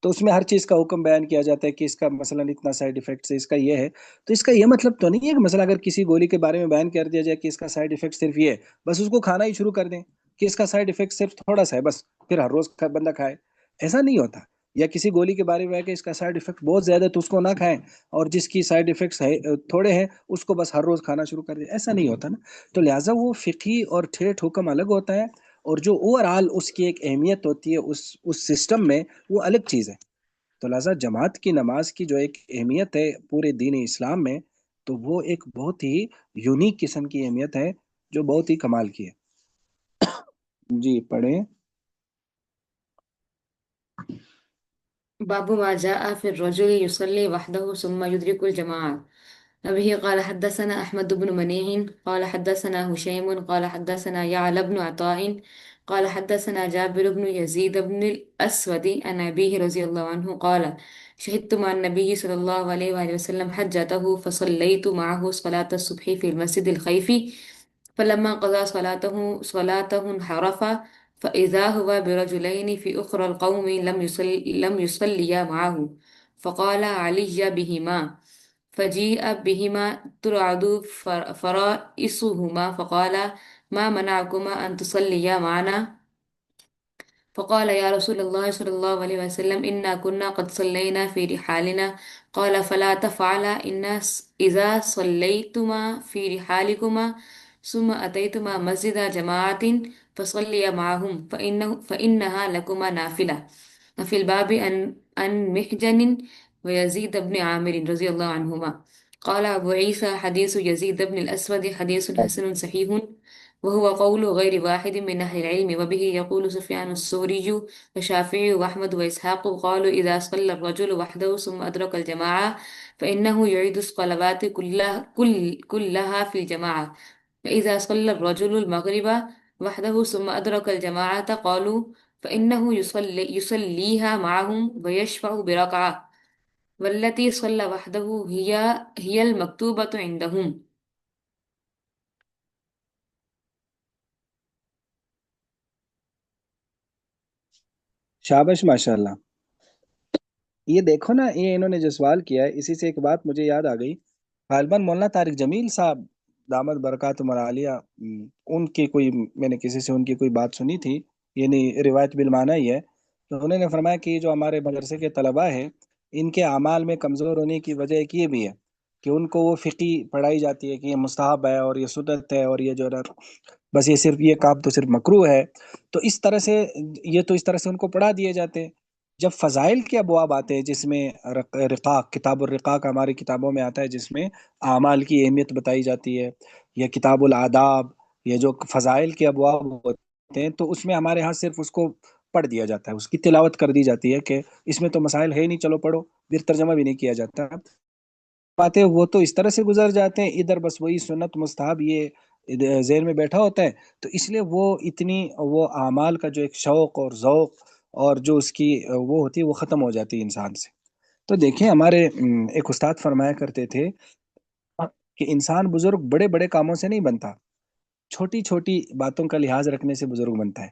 تو اس میں ہر چیز کا حکم بیان کیا جاتا ہے کہ اس کا مثلا اتنا سائیڈ افیکٹس ہے، اس کا یہ ہے، تو اس کا یہ مطلب تو نہیں ہے کہ مثلا اگر کسی گولی کے بارے میں بیان کر دیا جائے کہ اس کا سائیڈ افیکٹ صرف یہ ہے، بس اس کو کھانا ہی شروع کر دیں کہ اس کا سائیڈ افیکٹ صرف تھوڑا سا ہے، بس پھر ہر روز بندہ کھائے۔ ایسا نہیں ہوتا۔ یا کسی گولی کے بارے میں ہے کہ اس کا سائیڈ افیکٹ بہت زیادہ ہے تو اس کو نہ کھائیں، اور جس کی سائیڈ افیکٹس ہے تھوڑے ہیں اس کو بس ہر روز کھانا شروع کر دیں، ایسا نہیں ہوتا نا۔ تو لہٰذا وہ فقہی اور ٹھیٹ حکم الگ ہوتا ہے، اور جو اوور آل اس کی ایک اہمیت ہوتی ہے اس سسٹم میں، وہ الگ چیز ہے۔ تو لہٰذا جماعت کی نماز کی جو ایک اہمیت ہے پورے دین اسلام میں، تو وہ ایک بہت ہی یونیک قسم کی اہمیت ہے جو بہت ہی کمال کی ہے۔ جی پڑھیں۔ باب ما جاء في الرجل يصلي وحده ثم يدرك الجماعة. أبيه قال حدثنا أحمد بن منيع قال حدثنا هشيم قال حدثنا يعلى بن عطاء قال حدثنا جابر بن يزيد بن الأسود عن أبيه رضي الله عنه قال شهدت مع النبي صلى الله عليه وآله وسلم حجته فصليت معه صلاة الصبح في المسجد الخيفي فلما قضى صلاته انحرف فإذا هو برجلين في أخرى القوم لم يصليا معه فقال علي بهما فجيء بهما ترعد فرائصهما فقال ما منعكما أن تصليا معنا فقال يا رسول الله صلى الله عليه وسلم إنا كنا قد صلينا في رحالنا قال فلا تفعلا إذا صليتما في رحالكما ثم أتيتما مسجد جماعة فصليا معهم فإنها لكما نافلة. وفي الباب عن محجن ويزيد بن عامر رضي الله عنهما. قال أبو عيسى حديث يزيد بن الأسود حديث حسن صحيح وهو قول غير واحد من أهل العلم وبه يقول سفيان الثوري والشافعي وأحمد وإسحاق قالوا إذا صلى الرجل وحده ثم أدرك الجماعة فإنه يعيد الصلوات كلها في الجماعة. فإذا صلى الرجل المغرب وحده ثم أدرك الجماعة قالوا فإنه يصليها معهم ويشفع بركعة والتي صلى وحده هي المكتوبة عندهم. شابش، ماشاء اللہ۔ یہ دیکھو نا، یہ انہوں نے جو سوال کیا ہے اسی سے ایک بات مجھے یاد آ گئی۔ غالباً مولانا طارق جمیل صاحب دامت برکاتہم العالیہ، ان کی کوئی، میں نے کسی سے ان کی کوئی بات سنی تھی، یعنی روایت بالمعنی ہی ہے، تو انہوں نے فرمایا کہ یہ جو ہمارے مدرسے کے طلباء ہیں ان کے اعمال میں کمزور ہونے کی وجہ ایک یہ بھی ہے کہ ان کو وہ فقی پڑھائی جاتی ہے کہ یہ مستحب ہے اور یہ سنت ہے، اور یہ جو ہے بس یہ صرف یہ کام تو صرف مکروہ ہے، تو اس طرح سے اس طرح سے ان کو پڑھا دیے جاتے ہیں۔ جب فضائل کے ابواب آتے ہیں جس میں رقاق، کتاب الرقاق ہماری کتابوں میں آتا ہے جس میں اعمال کی اہمیت بتائی جاتی ہے، یا کتاب الآداب، یہ جو فضائل کے ابواب ہوتے ہیں تو اس میں ہمارے ہاں صرف اس کو پڑھ دیا جاتا ہے، اس کی تلاوت کر دی جاتی ہے کہ اس میں تو مسائل ہے ہی نہیں، چلو پڑھو، پھر ترجمہ بھی نہیں کیا جاتا۔ باتیں وہ تو اس طرح سے گزر جاتے ہیں، ادھر بس وہی سنت مستحب یہ ذہن میں بیٹھا ہوتا ہے، تو اس لیے وہ اعمال کا جو ایک شوق اور ذوق اور جو اس کی وہ ہوتی ہے وہ ختم ہو جاتی ہے انسان سے۔ تو دیکھیں ہمارے ایک استاد فرمایا کرتے تھے کہ انسان بزرگ بڑے بڑے کاموں سے نہیں بنتا، چھوٹی چھوٹی باتوں کا لحاظ رکھنے سے بزرگ بنتا ہے۔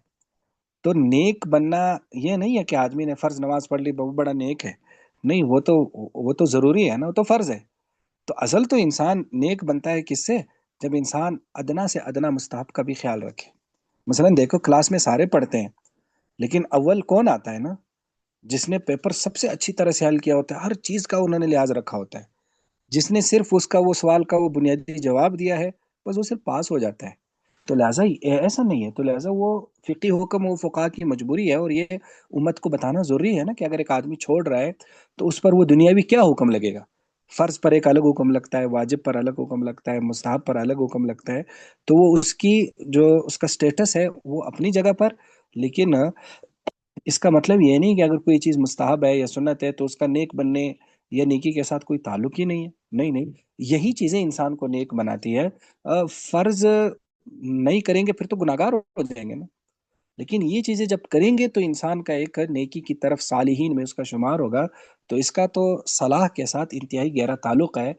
تو نیک بننا یہ نہیں ہے کہ آدمی نے فرض نماز پڑھ لی بہت بڑا نیک ہے، نہیں، وہ تو ضروری ہے نا، وہ تو فرض ہے۔ تو اصل تو انسان نیک بنتا ہے کس سے؟ جب انسان ادنا سے ادنا مستحب کا بھی خیال رکھے۔ مثلا دیکھو کلاس میں سارے پڑھتے ہیں لیکن اول کون آتا ہے نا؟ جس نے پیپر سب سے اچھی طرح سے حل کیا ہوتا ہے، ہر چیز کا انہوں نے لحاظ رکھا ہوتا ہے، جس نے صرف اس کا وہ سوال کا وہ بنیادی جواب دیا ہے بس وہ صرف پاس ہو جاتا ہے۔ تو لہٰذا ایسا نہیں ہے، تو لہٰذا وہ فقی حکم و فقہ کی مجبوری ہے، اور یہ امت کو بتانا ضروری ہے نا کہ اگر ایک آدمی چھوڑ رہا ہے تو اس پر وہ دنیاوی کیا حکم لگے گا۔ فرض پر ایک الگ حکم لگتا ہے، واجب پر الگ حکم لگتا ہے، مستحب پر الگ حکم لگتا ہے، تو وہ اس کی جو اس کا سٹیٹس ہے وہ اپنی جگہ پر، لیکن اس کا مطلب یہ نہیں کہ اگر کوئی چیز مستحب ہے یا سنت ہے تو اس کا نیک بننے یا نیکی کے ساتھ کوئی تعلق ہی نہیں ہے، نہیں نہیں، یہی چیزیں انسان کو نیک بناتی ہے۔ فرض نہیں کریں گے پھر تو گناہگار ہو جائیں گے نا، لیکن یہ چیزیں جب کریں گے تو انسان کا ایک نیکی کی طرف صالحین میں اس کا شمار ہوگا۔ تو اس کا تو صلاح کے ساتھ انتہائی گہرا تعلق ہے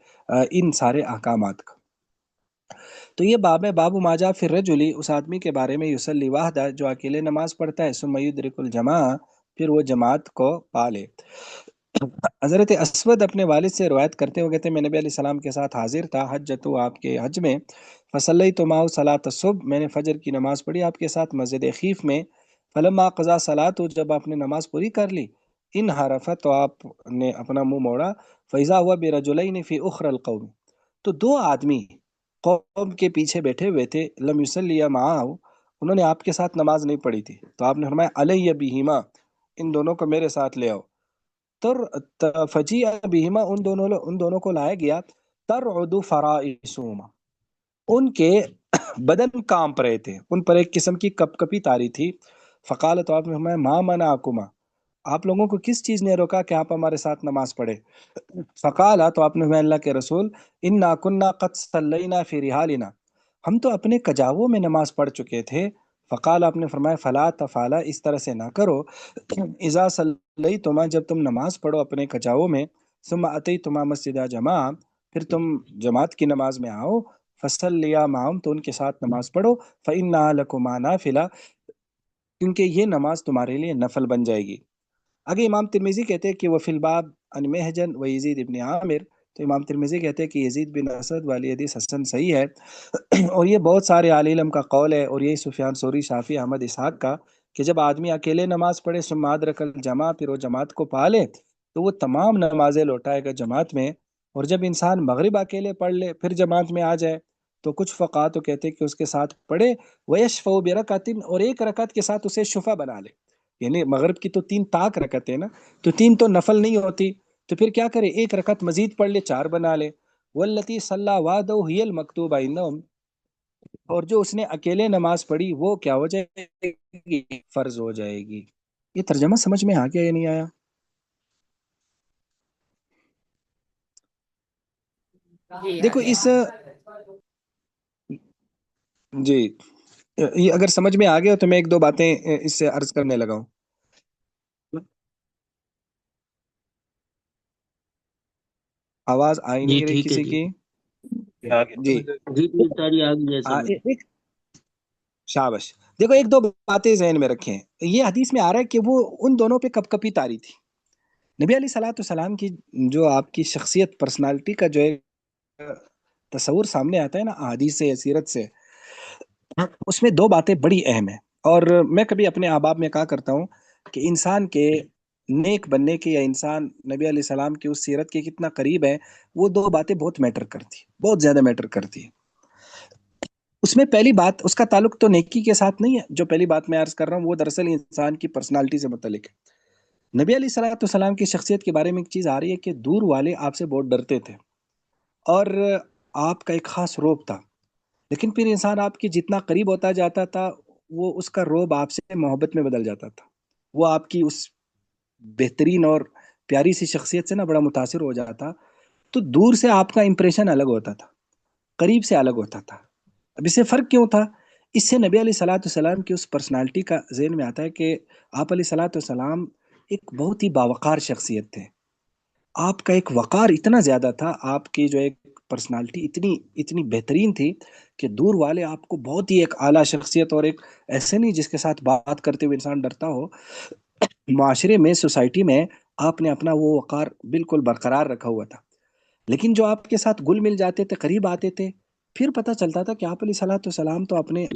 ان سارے احکامات کا۔ تو یہ باب ہے، باب ما جاء فی الرجل، اس آدمی کے بارے میں یصلی وحدہ جو اکیلے نماز پڑھتا ہے، ثم یدرک الجماع، پھر وہ جماعت کو پالے۔ حضرت اسود اپنے والد سے روایت کرتے ہوئے کہتے ہیں میں نبی علیہ السلام کے ساتھ حاضر تھا حجتو، آپ کے حج میں، فصلیت معه صلاۃ الصبح، میں نے فجر کی نماز پڑھی آپ کے ساتھ مسجد خیف میں، فلما قضا صلاۃ، جب آپ نے نماز پوری کر لی، ان حرفت، تو آپ نے اپنا منہ موڑا، فیضا ہوا برجلین فی اخر القوم، تو دو آدمی قوم کے پیچھے بیٹھے ہوئے تھے، لم یصلی معه، انہوں نے آپ کے ساتھ نماز نہیں پڑھی تھی، تو آپ نے فرمایا علی بہما، ان دونوں کو میرے ساتھ لے آؤ۔ فجیع بہما، ان دونوں کو لایا گیا، ترعد فرائسہما، ان کے بدن کانپ رہے تھے، ان پر ایک قسم کی کپ کپی تاری تھی۔ فقال، تو آپ نے فرمایا ما منعکما، آپ لوگوں کو کس چیز نے روکا کہ آپ ہمارے ساتھ نماز پڑھے؟ فقال، تو آپ نے فرمایا اللہ کے رسول، انا کنا قد صلینا فی رحالنا، ہم تو اپنے کجاووں میں نماز پڑھ چکے تھے۔ فقال، آپ نے فرمایا فلا تفعلا، اس طرح سے نہ کرو، اذا صلیتما، جب تم نماز پڑھو اپنے کجاووں میں، ثم اتیتما مسجد جماع، پھر تم جماعت کی نماز میں آؤ، فصلیا معہم، تو ان کے ساتھ نماز پڑھو، فإنہا لکما نافلہ، کیونکہ یہ نماز تمہارے لیے نفل بن جائے گی۔ آگے امام ترمذی کہتے ہیں کہ وہ فی الباب عن محجن و یزید ابن عامر، تو امام ترمذی کہتے ہیں کہ یزید بن اسد والی حدیث حسن صحیح ہے، اور یہ بہت سارے اہل علم کا قول ہے، اور یہی سفیان ثوری، شافعی، احمد اسحاق کا، کہ جب آدمی اکیلے نماز پڑھے، ثم ادرک الجماع، پھر وہ جماعت کو پالے، تو وہ تمام نمازیں لوٹائے گا جماعت میں۔ اور جب انسان مغرب اکیلے پڑھ لے پھر جماعت میں آ جائے، تو کچھ فقہا تو کہتے ہیں کہ اس کے ساتھ پڑھے، ویشفع برکعۃ، اور ایک رکعت کے ساتھ اسے شفع بنا لے، یعنی مغرب کی تو 3 طاق رکعتیں نا، تو 3 تو نفل نہیں ہوتی، تو پھر کیا کرے، ایک رکعت مزید پڑھ لے، 4 بنا لے۔ والتی صلی وحدہ ہی المکتوبہ عندہم، اور جو اس نے اکیلے نماز پڑھی وہ کیا ہو جائے گی، فرض ہو جائے گی۔ یہ ترجمہ سمجھ میں آ گیا یا نہیں آیا؟ دیکھو اس، جی، یہ اگر سمجھ میں آ گیا تو میں ایک دو باتیں اس سے عرض کرنے لگا ہوں۔ آواز آ ہی جی نہیں رہی ٹھیک ہے کسی جی، کی؟ جی جی استاد جی آ گیا سمجھ۔ ایک شابش، دیکھو ایک دو باتیں ذہن میں رکھیں، یہ حدیث میں آ رہا ہے کہ وہ ان دونوں پہ کپ کپی تاری تھی۔ نبی علیہ الصلوۃ والسلام کی جو آپ کی شخصیت، پرسنالٹی کا جو ایک تصور سامنے آتا ہے نا احادیث سے، سیرت سے، اس میں 2 باتیں بڑی اہم ہیں، اور میں کبھی اپنے احباب میں کہا کرتا ہوں کہ انسان کے نیک بننے کے، یا انسان نبی علیہ السلام کی اس سیرت کے کتنا قریب ہے، وہ 2 باتیں بہت میٹر کرتی، بہت زیادہ میٹر کرتی ہے۔ اس میں پہلی بات، اس کا تعلق تو نیکی کے ساتھ نہیں ہے، جو پہلی بات میں عرض کر رہا ہوں وہ دراصل انسان کی پرسنالٹی سے متعلق ہے۔ نبی علیہ الصلوۃ والسلام کی شخصیت کے بارے میں ایک چیز آ رہی ہے کہ دور والے آپ سے بہت ڈرتے تھے، اور آپ کا ایک خاص روب تھا، لیکن پھر انسان آپ کی جتنا قریب ہوتا جاتا تھا، وہ اس کا روب آپ سے محبت میں بدل جاتا تھا، وہ آپ کی اس بہترین اور پیاری سی شخصیت سے نا بڑا متاثر ہو جاتا، تو دور سے آپ کا امپریشن الگ ہوتا تھا، قریب سے الگ ہوتا تھا۔ اب اس سے فرق کیوں تھا؟ اس سے نبی علیہ الصلوۃ والسلام کی اس پرسنالٹی کا ذہن میں آتا ہے کہ آپ علیہ الصلوۃ والسلام ایک بہت ہی باوقار شخصیت تھے، آپ کا ایک وقار اتنا زیادہ تھا، آپ کی جو ایک پرسنالٹی اتنی بہترین تھی کہ دور والے آپ کو بہت ہی ایک اعلیٰ شخصیت، اور ایک ایسے نہیں جس کے ساتھ بات کرتے ہوئے انسان ڈرتا ہو، معاشرے میں، سوسائٹی میں آپ نے اپنا وہ وقار بالکل برقرار رکھا ہوا تھا۔ لیکن جو آپ کے ساتھ گل مل جاتے تھے، قریب آتے تھے، پھر پتہ چلتا تھا کہ آپ علیہ صلاۃ والسلام تو اپنے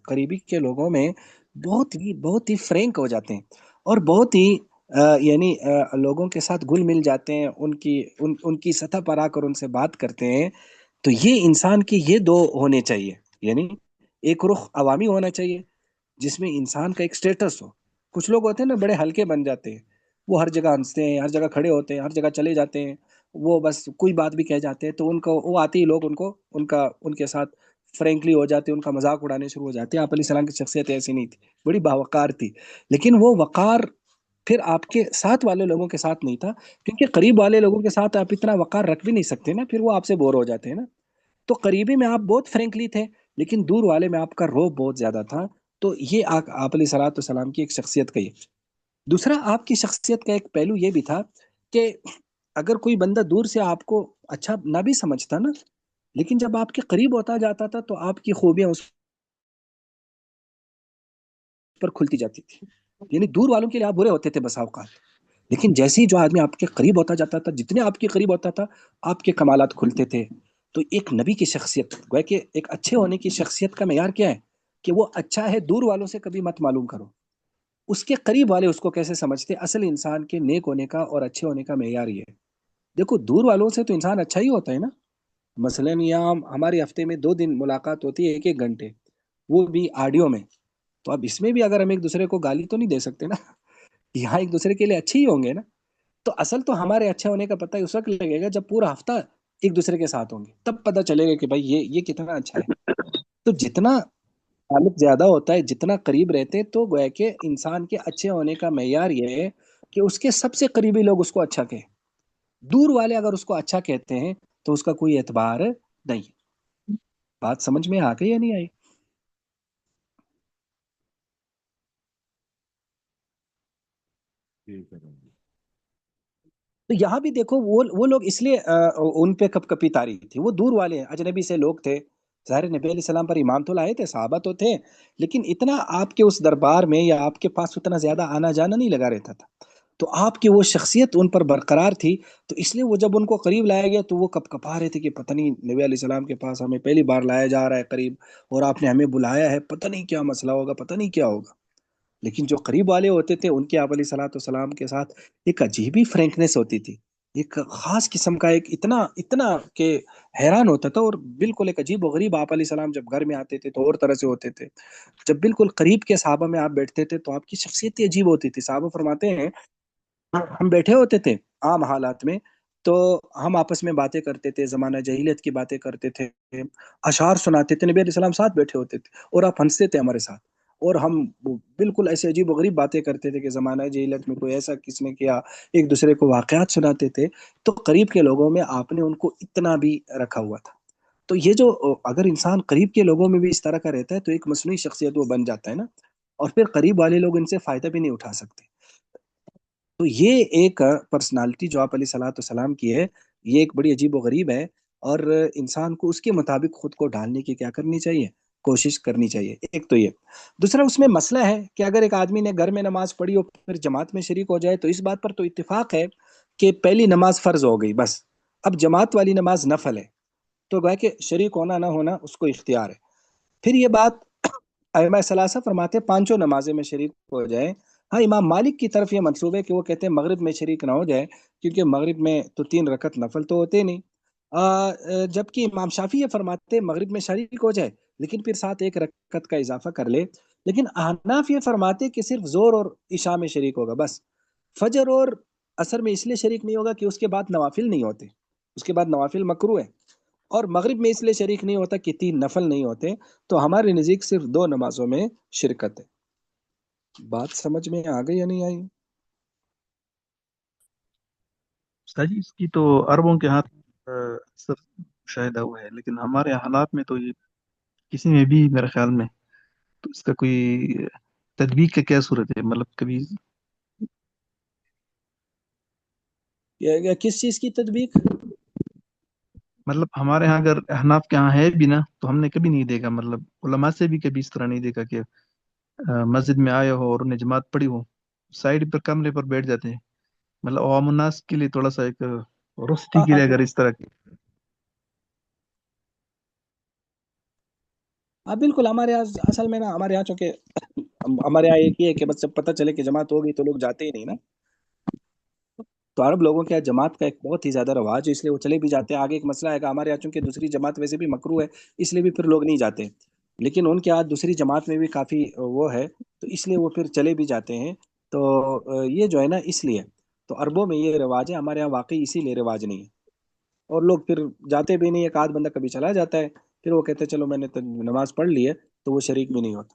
قریبی کے لوگوں میں بہت ہی فرینک ہو جاتے ہیں، اور بہت ہی یعنی لوگوں کے ساتھ گل مل جاتے ہیں، ان کی سطح پر آ کر ان سے بات کرتے ہیں۔ تو یہ انسان کی یہ 2 ہونے چاہیے، یعنی ایک رخ عوامی ہونا چاہیے جس میں انسان کا ایک سٹیٹس ہو۔ کچھ لوگ ہوتے ہیں نا بڑے ہلکے بن جاتے ہیں، وہ ہر جگہ ہنستے ہیں، ہر جگہ کھڑے ہوتے ہیں، ہر جگہ چلے جاتے ہیں، وہ بس کوئی بات بھی کہہ جاتے ہیں تو ان کو، وہ آتے ہی لوگ ان کے ساتھ فرینکلی ہو جاتے ہیں، ان کا مذاق اڑانے شروع ہو جاتے ہیں۔ آپ علیہ السلام کی شخصیت ایسی نہیں تھی، بڑی باوقار تھی، لیکن وہ وقار پھر آپ کے ساتھ والے لوگوں کے ساتھ نہیں تھا، کیونکہ قریب والے لوگوں کے ساتھ آپ اتنا وقار رکھ بھی نہیں سکتے نا، پھر وہ آپ سے بور ہو جاتے ہیں نا. تو قریبی میں آپ بہت فرینکلی تھے، لیکن دور والے میں آپ کا روب بہت زیادہ تھا. تو یہ آپ علیہ صلاۃ والسلام کی ایک شخصیت کا یہ. دوسرا آپ کی شخصیت کا ایک پہلو یہ بھی تھا کہ اگر کوئی بندہ دور سے آپ کو اچھا نہ بھی سمجھتا نا، لیکن جب آپ کے قریب ہوتا جاتا تھا تو آپ کی خوبیاں اس پر کھلتی جاتی تھی. یعنی دور والوں کے لیے آپ برے ہوتے تھے بسا اوقات، لیکن جیسے ہی جو آدمی آپ کے قریب ہوتا جاتا تھا، جتنے آپ کے قریب ہوتا تھا آپ کے کمالات کھلتے تھے. تو ایک نبی کی شخصیت گویا کہ ایک اچھے ہونے کی شخصیت کا معیار کیا ہے کہ وہ اچھا ہے، دور والوں سے کبھی مت معلوم کرو، اس کے قریب والے اس کو کیسے سمجھتے. اصل انسان کے نیک ہونے کا اور اچھے ہونے کا معیار یہ ہے. دیکھو دور والوں سے تو انسان اچھا ہی ہوتا ہے نا. مثلاً یہاں ہماری ہفتے میں 2 دن ملاقات ہوتی ہے، 1 1 گھنٹے، وہ بھی آڈیو میں. تو اب اس میں بھی اگر ہم ایک دوسرے کو گالی تو نہیں دے سکتے نا، یہاں ایک دوسرے کے لیے اچھے ہی ہوں گے نا. تو اصل تو ہمارے اچھے ہونے کا پتہ اس وقت لگے گا جب پورا ہفتہ ایک دوسرے کے ساتھ ہوں گے، تب پتہ چلے گا کہ بھائی یہ کتنا اچھا ہے. تو جتنا تعلق زیادہ ہوتا ہے، جتنا قریب رہتے ہیں، تو گویا کہ انسان کے اچھے ہونے کا معیار یہ ہے کہ اس کے سب سے قریبی لوگ اس کو اچھا کہیں. دور والے اگر اس کو اچھا کہتے ہیں تو اس کا کوئی اعتبار نہیں. بات سمجھ میں آ گئی یا نہیں آئی؟ ٹھیک ہے. تو یہاں بھی دیکھو وہ لوگ اس لیے ان پہ کپ کپی تاری تھی. وہ دور والے ہیں، اجنبی سے لوگ تھے. ظاہر نبی علیہ السلام پر ایمان تو لائے تھے، صحابہ تو تھے، لیکن اتنا آپ کے اس دربار میں یا آپ کے پاس اتنا زیادہ آنا جانا نہیں لگا رہتا تھا. تو آپ کی وہ شخصیت ان پر برقرار تھی، تو اس لیے وہ جب ان کو قریب لایا گیا تو وہ کپ کپا رہے تھے کہ پتہ نہیں نبی علیہ السلام کے پاس ہمیں پہلی بار لایا جا رہا ہے قریب، اور آپ نے ہمیں بلایا ہے، پتہ نہیں کیا مسئلہ ہوگا، پتہ نہیں کیا ہوگا. لیکن جو قریب والے ہوتے تھے ان کے آپ علیہ صلاۃ والسلام کے ساتھ ایک عجیب ہی فرینکنیس ہوتی تھی، ایک خاص قسم کا ایک اتنا کہ حیران ہوتا تھا. اور بالکل ایک عجیب و غریب آپ علیہ السلام جب گھر میں آتے تھے تو اور طرح سے ہوتے تھے. جب بالکل قریب کے صحابہ میں آپ بیٹھتے تھے تو آپ کی شخصیت ہی عجیب ہوتی تھی. صحابہ فرماتے ہیں ہم بیٹھے ہوتے تھے عام حالات میں تو ہم آپس میں باتیں کرتے تھے، زمانہ جاہلیت کی باتیں کرتے تھے، اشعار سناتے تھے، نبی علیہ السلام ساتھ بیٹھے ہوتے تھے اور آپ ہنستے تھے ہمارے ساتھ، اور ہم بالکل ایسے عجیب و غریب باتیں کرتے تھے کہ زمانہ جاہلیت میں کوئی ایسا کس نے کیا، ایک دوسرے کو واقعات سناتے تھے. تو قریب کے لوگوں میں آپ نے ان کو اتنا بھی رکھا ہوا تھا. تو یہ جو اگر انسان قریب کے لوگوں میں بھی اس طرح کا رہتا ہے تو ایک مصنوعی شخصیت وہ بن جاتا ہے نا، اور پھر قریب والے لوگ ان سے فائدہ بھی نہیں اٹھا سکتے. تو یہ ایک پرسنالٹی جو آپ علیہ صلاۃ والسلام کی ہے، یہ ایک بڑی عجیب و غریب ہے، اور انسان کو اس کے مطابق خود کو ڈھالنے کی کیا کرنی چاہیے، کوشش کرنی چاہیے. ایک تو یہ. دوسرا اس میں مسئلہ ہے کہ اگر ایک آدمی نے گھر میں نماز پڑھی اور پھر جماعت میں شریک ہو جائے تو اس بات پر تو اتفاق ہے کہ پہلی نماز فرض ہو گئی، بس اب جماعت والی نماز نفل ہے. تو گویا کہ شریک ہونا نہ ہونا اس کو اختیار ہے. پھر یہ بات ائمہ ثلاثہ فرماتے ہیں 5 نمازیں میں شریک ہو جائے. ہاں امام مالک کی طرف یہ منصوبہ ہے کہ وہ کہتے ہیں مغرب میں شریک نہ ہو جائے، کیونکہ مغرب میں تو 3 رکعت نفل تو ہوتے نہیں. جبکہ امام شافعی یہ فرماتے ہیں مغرب میں شریک ہو جائے لیکن پھر ساتھ 1 رکعت کا اضافہ کر لے. لیکن احناف یہ فرماتے کہ صرف زور اور عشاء میں شریک ہوگا بس. فجر اور عصر میں اس لیے شریک نہیں ہوگا کہ اس کے بعد نوافل نہیں ہوتے، اس کے بعد نوافل مکروہ ہے. اور مغرب میں اس لیے شریک نہیں ہوتا کہ 3 نفل نہیں ہوتے. تو ہمارے نزدیک صرف 2 نمازوں میں شرکت ہے. بات سمجھ میں آ گئی یا نہیں آئی؟ استاد جی اس کی تو عربوں کے ہاتھ اکثر مشاہدہ ہوا ہے، لیکن ہمارے حالات میں تو یہ کسی میں بھی میرے خیال میں تو اس کا کوئی تدبیق کا کیا صورت ہے؟ مطلب کبھی کس چیز کی تطبیق؟ مطلب ہمارے ہاں اگر احناف کے ہاں ہے بھی نا تو ہم نے کبھی نہیں دیکھا، مطلب علماء سے بھی کبھی اس طرح نہیں دیکھا کہ مسجد میں آئے ہو اور انہیں جماعت پڑھی ہو، سائڈ پر کمرے پر بیٹھ جاتے ہیں. مطلب عوام الناس کے لیے تھوڑا سا ایک رخصتی کے لیے اگر اس طرح ہاں بالکل. ہمارے یہاں اصل میں نا، ہمارے یہاں چونکہ ہمارے یہاں ایک ہی ہے کہ بس جب پتہ چلے کہ جماعت ہو گئی تو لوگ جاتے ہی نہیں نا. تو عرب لوگوں کے یہاں جماعت کا ایک بہت ہی زیادہ رواج ہے، اس لیے وہ چلے بھی جاتے ہیں. آگے ایک مسئلہ ہے کہ ہمارے یہاں چونکہ دوسری جماعت ویسے بھی مکروہ ہے اس لیے بھی پھر لوگ نہیں جاتے، لیکن ان کے یہاں دوسری جماعت میں بھی کافی وہ ہے تو اس لیے وہ پھر چلے بھی جاتے ہیں. تو یہ جو ہے نا اس لیے تو عربوں میں یہ رواج ہے، ہمارے یہاں واقعی اسی لیے رواج نہیں ہے. اور لوگ پھر جاتے بھی نہیں. ایک آدھ بندہ کبھی چلا جاتا ہے، پھر وہ کہتے ہیں چلو میں نے تو نماز پڑھ لی ہے، تو وہ شریک بھی نہیں ہوتا.